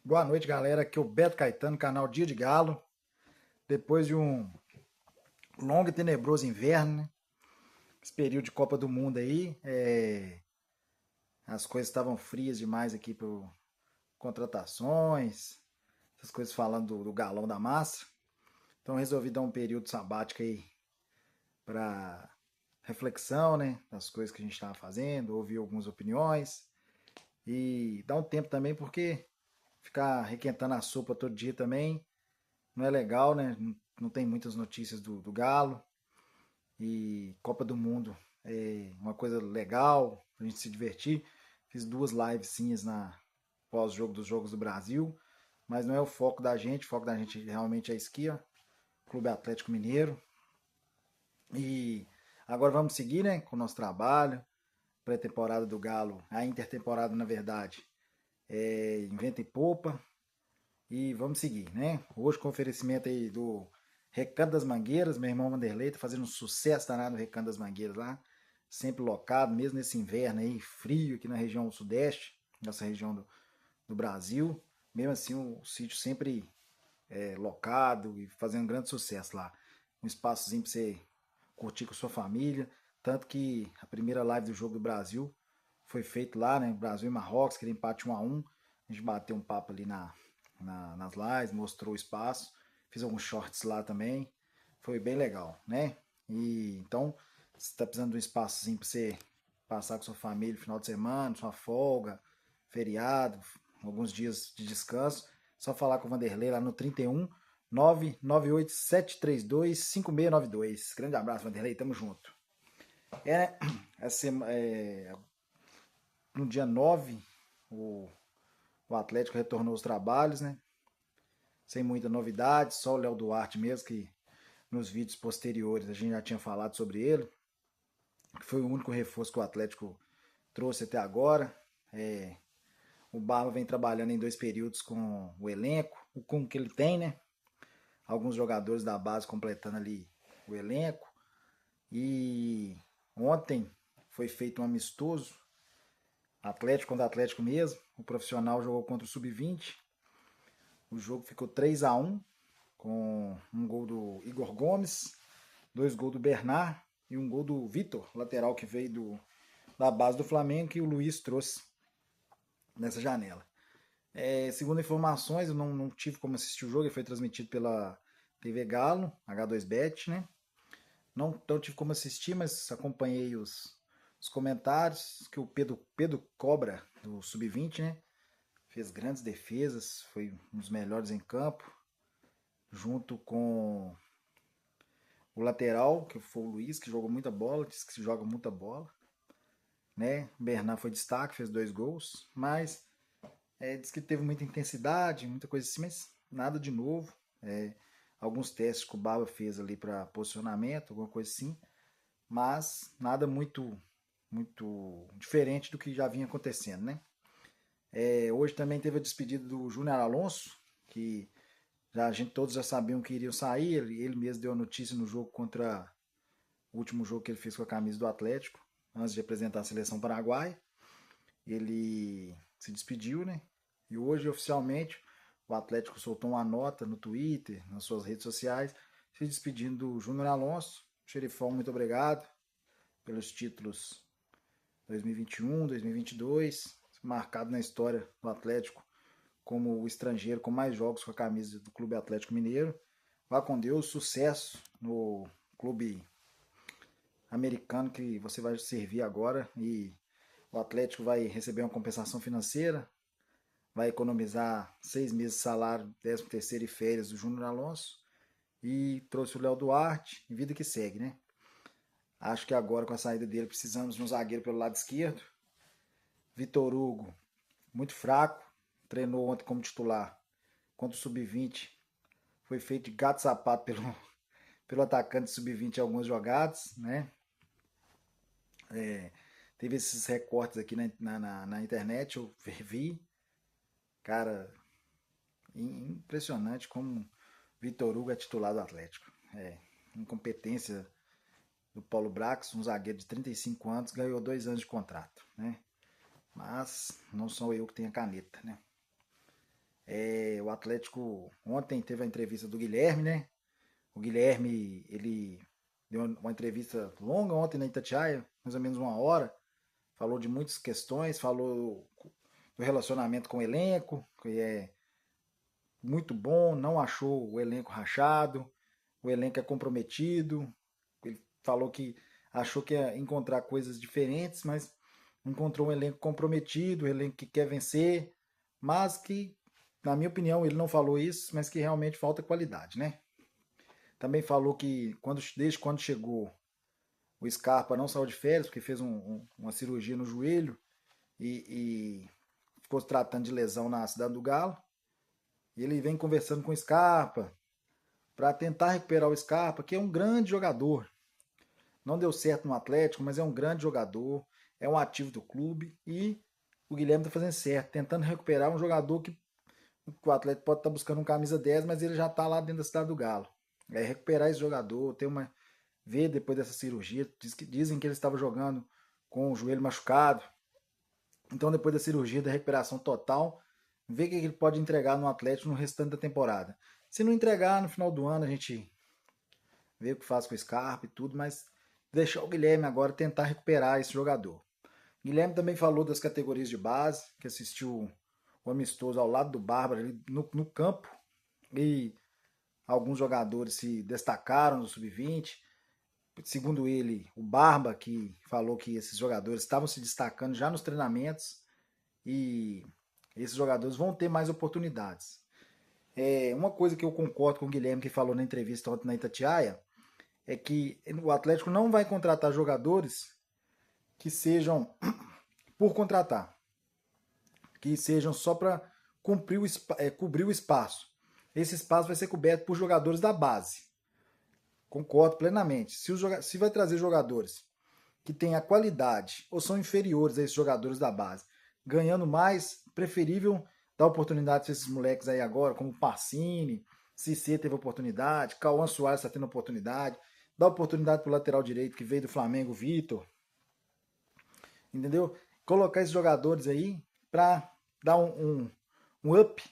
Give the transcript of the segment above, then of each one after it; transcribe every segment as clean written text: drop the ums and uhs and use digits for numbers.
Boa noite, galera. Aqui é o Beto Caetano, canal Dia de Galo. Depois de um longo e tenebroso inverno, né? Esse período de Copa do Mundo aí, as coisas estavam frias demais aqui por contratações, essas coisas falando do galão da massa. Então resolvi dar um período sabático aí para reflexão, né? Das coisas que a gente estava fazendo, ouvir algumas opiniões e dar um tempo também, porque ficar requentando a sopa todo dia também não é legal, né? Não tem muitas notícias do Galo. E Copa do Mundo é uma coisa legal pra gente se divertir. Fiz duas livezinhas na pós-jogo dos Jogos do Brasil, mas não é o foco da gente. O foco da gente realmente é esqui, ó, Clube Atlético Mineiro. E agora vamos seguir, né, com o nosso trabalho. Pré-temporada do Galo, a intertemporada, na verdade, inventa e poupa. E vamos seguir, né? Hoje com oferecimento aí do Recanto das Mangueiras, meu irmão Vanderlei tá fazendo um sucesso danado no Recanto das Mangueiras lá, sempre locado, mesmo nesse inverno aí, frio aqui na região sudeste, nossa região do Brasil. Mesmo assim, o sítio sempre locado e fazendo grande sucesso lá. Um espaçozinho para você curtir com sua família. Tanto que a primeira live do Jogo do Brasil foi feito lá, né? Brasil e Marrocos, aquele empate 1-1. A gente bateu um papo ali nas lives, mostrou o espaço. Fiz alguns shorts lá também. Foi bem legal, né? E então, se está precisando de um espaçozinho para você passar com sua família no final de semana, sua folga, feriado, alguns dias de descanso, só falar com o Vanderlei lá no 31 998 732 5692. Grande abraço, Vanderlei, tamo junto. É, essa, no dia 9, o, o Atlético retornou aos trabalhos, né? Sem muita novidade, só o Léo Duarte mesmo, que nos vídeos posteriores a gente já tinha falado sobre ele, que foi o único reforço que o Atlético trouxe até agora. É, o Barba vem trabalhando em dois períodos com o elenco, com o que ele tem, né? Alguns jogadores da base completando ali o elenco. E ontem foi feito um amistoso, Atlético contra Atlético mesmo. O profissional jogou contra o Sub-20. O jogo ficou 3-1, com um gol do Igor Gomes, dois gols do Bernard e um gol do Vitor, lateral que veio da base do Flamengo, que o Luiz trouxe nessa janela. Segundo informações, eu não tive como assistir o jogo, ele foi transmitido pela TV Galo, H2Bet, né? Não tive como assistir, mas acompanhei os comentários, que o Pedro Cobra, do Sub-20, né? Fez grandes defesas, foi um dos melhores em campo, junto com o lateral, que foi o Luiz, que jogou muita bola, disse que joga muita bola, né? O Bernard foi destaque, fez dois gols, mas diz que teve muita intensidade, muita coisa assim, mas nada de novo. Alguns testes que o Baba fez ali para posicionamento, alguma coisa assim, mas nada muito diferente do que já vinha acontecendo, né? Hoje também teve a despedida do Júnior Alonso, que a gente todos já sabiam que iriam sair, ele mesmo deu a notícia no jogo contra o último jogo que ele fez com a camisa do Atlético, antes de apresentar a seleção paraguaia. Ele se despediu, né? E hoje, oficialmente, o Atlético soltou uma nota no Twitter, nas suas redes sociais, se despedindo do Júnior Alonso. Xerifão, muito obrigado pelos títulos 2021, 2022, marcado na história do Atlético como o estrangeiro com mais jogos com a camisa do Clube Atlético Mineiro. Vá com Deus, sucesso no clube americano que você vai servir agora, e o Atlético vai receber uma compensação financeira, vai economizar 6 meses de salário, 13º e férias do Júnior Alonso, e trouxe o Léo Duarte, e vida que segue, né? Acho que agora com a saída dele precisamos de um zagueiro pelo lado esquerdo. Vitor Hugo, muito fraco, treinou ontem como titular contra o Sub-20, foi feito de gato sapato pelo atacante Sub-20 em algumas jogadas, né? Teve esses recortes aqui na internet, eu vi, cara, impressionante como Vitor Hugo é titular do Atlético. Incompetência do Paulo Brax, um zagueiro de 35 anos, ganhou 2 anos de contrato, né? Mas não sou eu que tenho a caneta, né? O Atlético ontem teve a entrevista do Guilherme, né? O Guilherme, ele deu uma entrevista longa ontem na Itatiaia, mais ou menos 1 hora. Falou de muitas questões, falou do relacionamento com o elenco, que é muito bom, não achou o elenco rachado, o elenco é comprometido. Ele falou que achou que ia encontrar coisas diferentes, mas encontrou um elenco comprometido, um elenco que quer vencer, mas que, na minha opinião, ele não falou isso, mas que realmente falta qualidade, né? Também falou que desde quando chegou, o Scarpa não saiu de férias, porque fez uma cirurgia no joelho e ficou se tratando de lesão na Cidade do Galo. E ele vem conversando com o Scarpa para tentar recuperar o Scarpa, que é um grande jogador. Não deu certo no Atlético, mas é um grande jogador, é um ativo do clube e o Guilherme está fazendo certo, tentando recuperar um jogador que o Atlético pode estar buscando um camisa 10, mas ele já está lá dentro da Cidade do Galo. É recuperar esse jogador, ter uma ver depois dessa cirurgia, dizem que ele estava jogando com o joelho machucado. Então depois da cirurgia, da recuperação total, ver o que ele pode entregar no Atlético no restante da temporada. Se não entregar no final do ano, a gente vê o que faz com o Scarpa e tudo, mas deixar o Guilherme agora tentar recuperar esse jogador. Guilherme também falou das categorias de base, que assistiu o amistoso ao lado do Bárbara ali no campo, e alguns jogadores se destacaram no sub-20. Segundo ele, o Barba, que falou que esses jogadores estavam se destacando já nos treinamentos e esses jogadores vão ter mais oportunidades. Uma coisa que eu concordo com o Guilherme, que falou na entrevista ontem na Itatiaia, é que o Atlético não vai contratar jogadores que sejam por contratar, que sejam só para cobrir o espaço. Esse espaço vai ser coberto por jogadores da base. Concordo plenamente. Se vai trazer jogadores que têm a qualidade ou são inferiores a esses jogadores da base, ganhando mais, preferível dar oportunidade para esses moleques aí agora, como Pacini, Cissé teve oportunidade, Cauã Soares está tendo oportunidade, dá oportunidade para o lateral direito que veio do Flamengo, Vitor, entendeu? Colocar esses jogadores aí para dar um up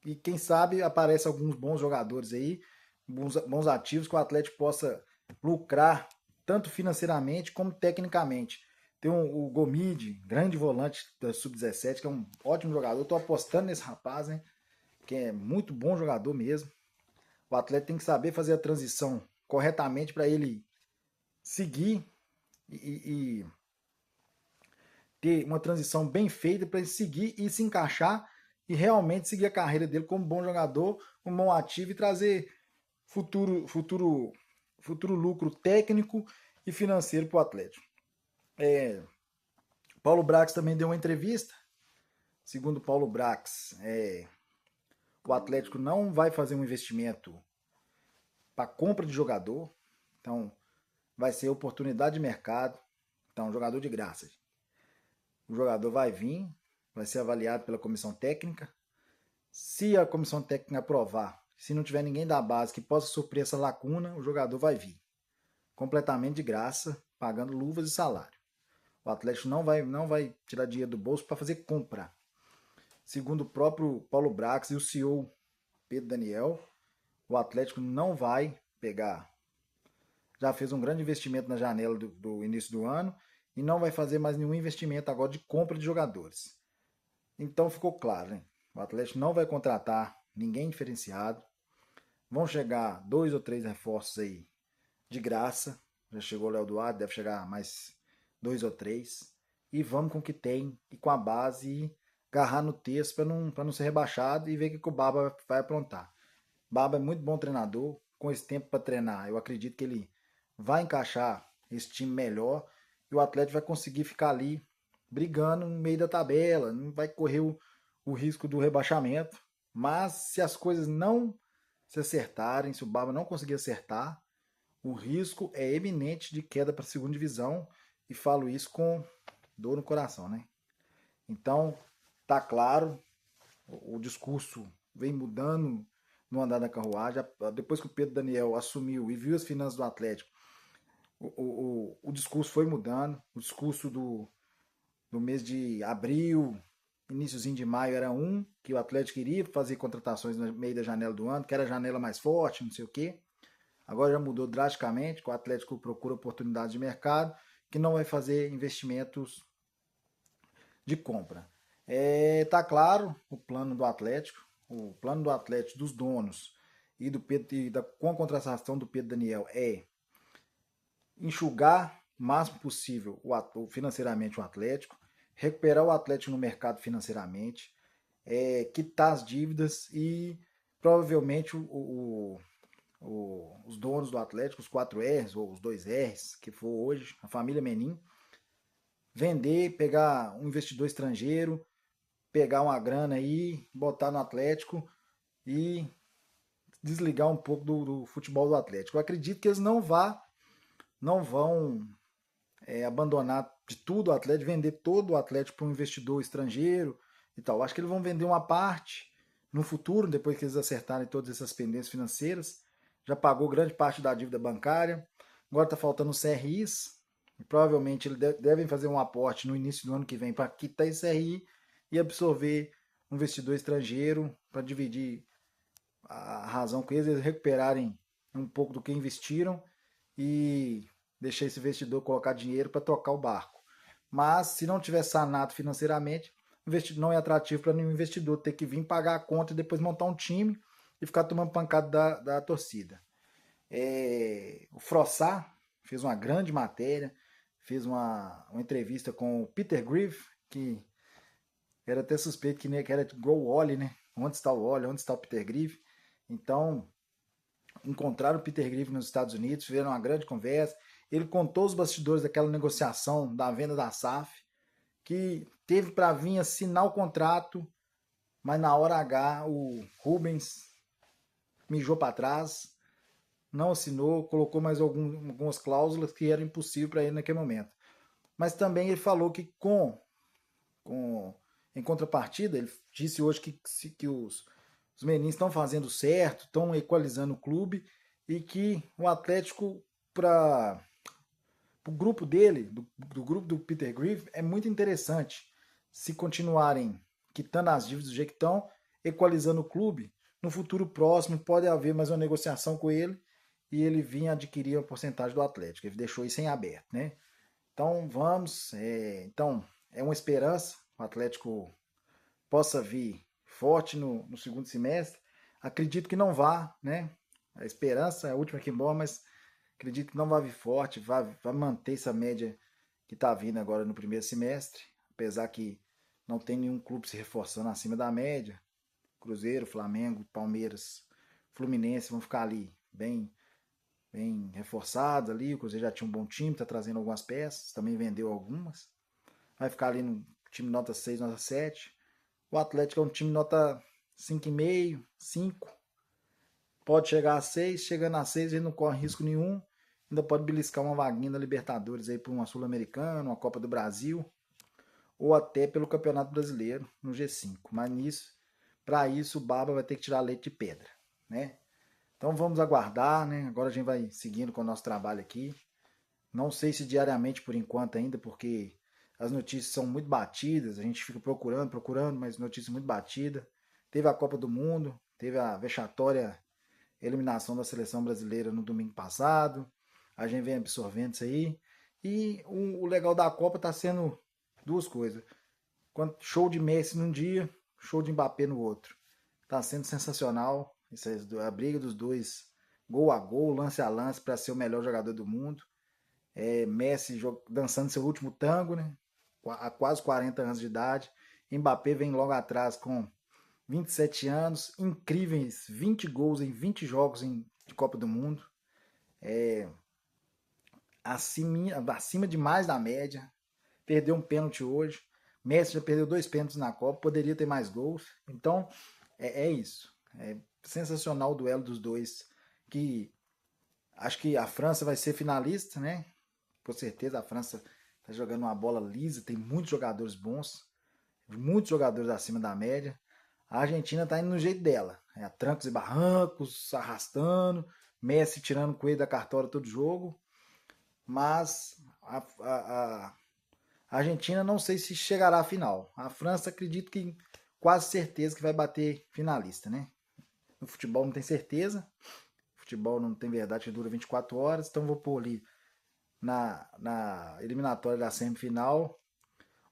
e quem sabe aparece alguns bons jogadores aí, bons ativos que o Atlético possa lucrar tanto financeiramente como tecnicamente. Tem o Gomide, grande volante da Sub-17, que é um ótimo jogador. Estou apostando nesse rapaz, né? Que é muito bom jogador mesmo. O atleta tem que saber fazer a transição corretamente para ele seguir e ter uma transição bem feita para ele seguir e se encaixar e realmente seguir a carreira dele como bom jogador, um bom ativo e trazer futuro lucro técnico e financeiro para o Atlético. Paulo Brax também deu uma entrevista. Segundo Paulo Brax, o Atlético não vai fazer um investimento para compra de jogador. Então, vai ser oportunidade de mercado. Então, jogador de graça. O jogador vai vir, vai ser avaliado pela comissão técnica. Se a comissão técnica aprovar, se não tiver ninguém da base que possa suprir essa lacuna, o jogador vai vir. Completamente de graça, pagando luvas e salário. O Atlético não vai tirar dinheiro do bolso para fazer compra. Segundo o próprio Paulo Brax e o CEO Pedro Daniel, o Atlético não vai pegar. Já fez um grande investimento na janela do início do ano e não vai fazer mais nenhum investimento agora de compra de jogadores. Então ficou claro, né? O Atlético não vai contratar ninguém diferenciado. Vão chegar 2 ou 3 reforços aí de graça. Já chegou o Léo Duarte, deve chegar mais 2 ou 3. E vamos com o que tem e com a base e agarrar no texto para não ser rebaixado e ver o que o Baba vai aprontar. Baba é muito bom treinador, com esse tempo para treinar. Eu acredito que ele vai encaixar esse time melhor e o Atlético vai conseguir ficar ali brigando no meio da tabela, não vai correr o risco do rebaixamento. Mas se as coisas não se acertarem, se o Baba não conseguir acertar, o risco é eminente de queda para a segunda divisão e falo isso com dor no coração, né? Então, tá claro, o discurso vem mudando no andar da carruagem. Depois que o Pedro Daniel assumiu e viu as finanças do Atlético, o discurso foi mudando. O discurso do mês de abril iníciozinho de maio era um, que o Atlético queria fazer contratações no meio da janela do ano, que era a janela mais forte, não sei o quê. Agora já mudou drasticamente, que o Atlético procura oportunidades de mercado, que não vai fazer investimentos de compra. Tá claro o plano do Atlético, dos donos e do Pedro, com a contratação do Pedro Daniel é enxugar o máximo possível financeiramente o Atlético, recuperar o Atlético no mercado financeiramente, quitar as dívidas e provavelmente os donos do Atlético, os 4 R's ou os 2 R's, que for hoje, a família Menin, vender, pegar um investidor estrangeiro, pegar uma grana aí, botar no Atlético e desligar um pouco do futebol do Atlético. Eu acredito que eles não vão abandonar de tudo o Atlético, vender todo o Atlético para um investidor estrangeiro e tal. Acho que eles vão vender uma parte no futuro, depois que eles acertarem todas essas pendências financeiras. Já pagou grande parte da dívida bancária. Agora está faltando os CRIs. E provavelmente eles devem fazer um aporte no início do ano que vem para quitar esse CRI e absorver um investidor estrangeiro para dividir a razão com eles recuperarem um pouco do que investiram e deixar esse investidor colocar dinheiro para tocar o barco. Mas se não tiver sanado financeiramente, não é atrativo para nenhum investidor ter que vir pagar a conta e depois montar um time e ficar tomando pancada da torcida. O Frossard fez uma grande matéria, fez uma entrevista com o Peter Griff, que era até suspeito que era igual o Oli, né? Onde está o Oli, onde está o Peter Griff? Então, encontraram o Peter Griff nos Estados Unidos, fizeram uma grande conversa. Ele contou os bastidores daquela negociação da venda da SAF, que teve para vir assinar o contrato, mas na hora H o Rubens mijou para trás, não assinou, colocou mais algumas cláusulas que eram impossíveis para ele naquele momento. Mas também ele falou que em contrapartida, ele disse hoje que os meninos estão fazendo certo, estão equalizando o clube e que o Atlético, para o grupo dele, do grupo do Peter Griff, é muito interessante se continuarem quitando as dívidas do jeito que estão, equalizando o clube. No futuro próximo pode haver mais uma negociação com ele e ele vir adquirir a porcentagem do Atlético. Ele deixou isso em aberto, né? Então vamos, então é uma esperança o Atlético possa vir forte no segundo semestre. Acredito que não vá, né? A esperança é a última que morre, mas acredito que não vai vir forte, vai manter essa média que está vindo agora no primeiro semestre, apesar que não tem nenhum clube se reforçando acima da média. Cruzeiro, Flamengo, Palmeiras, Fluminense vão ficar ali bem reforçados ali. O Cruzeiro já tinha um bom time, está trazendo algumas peças, também vendeu algumas. Vai ficar ali no time nota 6, nota 7. O Atlético é um time nota 5,5, 5. Pode chegar a 6, chegando a 6 ele não corre risco nenhum. Ainda pode beliscar uma vaguinha da Libertadores aí por uma Sul-Americana, uma Copa do Brasil, ou até pelo Campeonato Brasileiro no G5. Mas para isso o Baba vai ter que tirar leite de pedra, né? Então vamos aguardar, né? Agora a gente vai seguindo com o nosso trabalho aqui. Não sei se diariamente por enquanto ainda, porque as notícias são muito batidas, a gente fica procurando, mas notícias muito batidas. Teve a Copa do Mundo, teve a vexatória eliminação da seleção brasileira no domingo passado. A gente vem absorvendo isso aí. E o legal da Copa está sendo duas coisas. Show de Messi num dia, show de Mbappé no outro. Está sendo sensacional. A briga dos dois, gol a gol, lance a lance, para ser o melhor jogador do mundo. Messi dançando seu último tango, né? Há quase 40 anos de idade. Mbappé vem logo atrás com 27 anos, incríveis 20 gols em 20 jogos de Copa do Mundo. Acima demais da média. Perdeu um pênalti hoje. Messi já perdeu 2 pênaltis na Copa, poderia ter mais gols. Então, é isso. É sensacional o duelo dos dois. Que acho que a França vai ser finalista, né? Com certeza a França está jogando uma bola lisa, tem muitos jogadores bons, muitos jogadores acima da média. A Argentina está indo no jeito dela, a trancos e barrancos, arrastando, Messi tirando o coelho da cartola todo jogo, mas a A Argentina não sei se chegará à final. A França acredito que quase certeza que vai bater finalista, né? No futebol não tem certeza. Futebol não tem verdade que dura 24 horas, então vou pôr ali na eliminatória da semifinal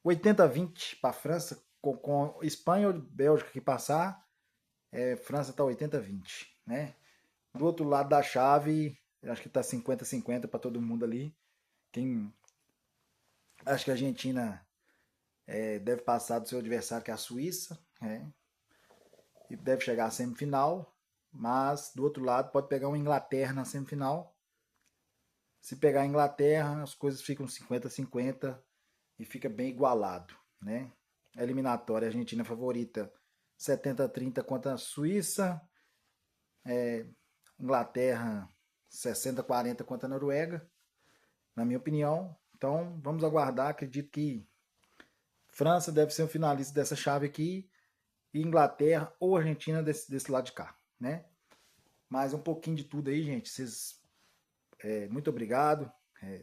80-20 para a França, com Espanha ou Bélgica que passar, França tá 80-20, né? Do outro lado da chave, acho que tá 50-50 para todo mundo ali. Quem acho que a Argentina deve passar do seu adversário, que é a Suíça, né? E deve chegar à semifinal. Mas do outro lado pode pegar uma Inglaterra na semifinal. Se pegar a Inglaterra, as coisas ficam 50-50 e fica bem igualado, né? A eliminatória, a Argentina favorita 70-30 contra a Suíça, Inglaterra 60-40 contra a Noruega, na minha opinião. Então vamos aguardar, acredito que França deve ser o finalista dessa chave aqui e Inglaterra ou Argentina desse lado de cá, né? Mas um pouquinho de tudo aí, gente. Vocês, muito obrigado.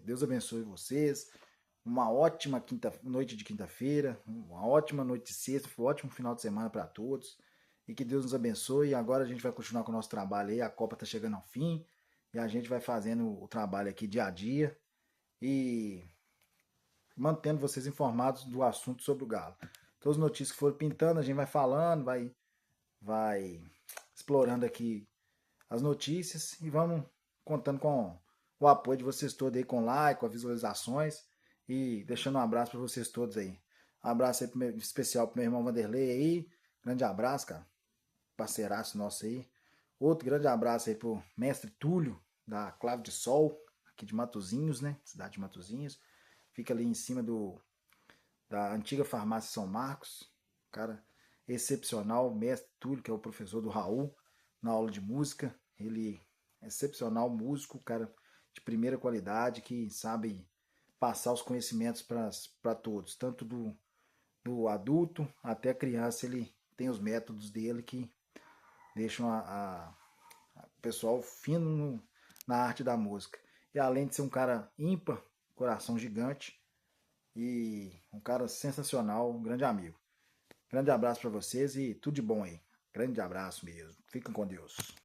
Deus abençoe vocês. Uma ótima noite de quinta-feira, uma ótima noite de sexta, um ótimo final de semana para todos. E que Deus nos abençoe. E agora a gente vai continuar com o nosso trabalho aí. A Copa está chegando ao fim. E a gente vai fazendo o trabalho aqui dia a dia. E mantendo vocês informados do assunto sobre o Galo. Todas as notícias que forem pintando, a gente vai falando, vai explorando aqui as notícias e vamos contando com o apoio de vocês todos aí, com like, com as visualizações e deixando um abraço para vocês todos aí. Um abraço aí especial pro meu irmão Vanderlei aí. Grande abraço, cara. Parceiraço nosso aí. Outro grande abraço aí pro mestre Túlio, da Clave de Sol, aqui de Matozinhos, né? Cidade de Matozinhos. Fica ali em cima da antiga farmácia São Marcos. Cara excepcional, mestre Túlio, que é o professor do Raul, na aula de música. Ele é excepcional músico, cara de primeira qualidade, que sabe passar os conhecimentos para todos, tanto do adulto até a criança. Ele tem os métodos dele que deixam o pessoal fino na arte da música. E além de ser um cara ímpar, coração gigante e um cara sensacional, um grande amigo. Grande abraço para vocês e tudo de bom aí. Grande abraço mesmo. Fiquem com Deus.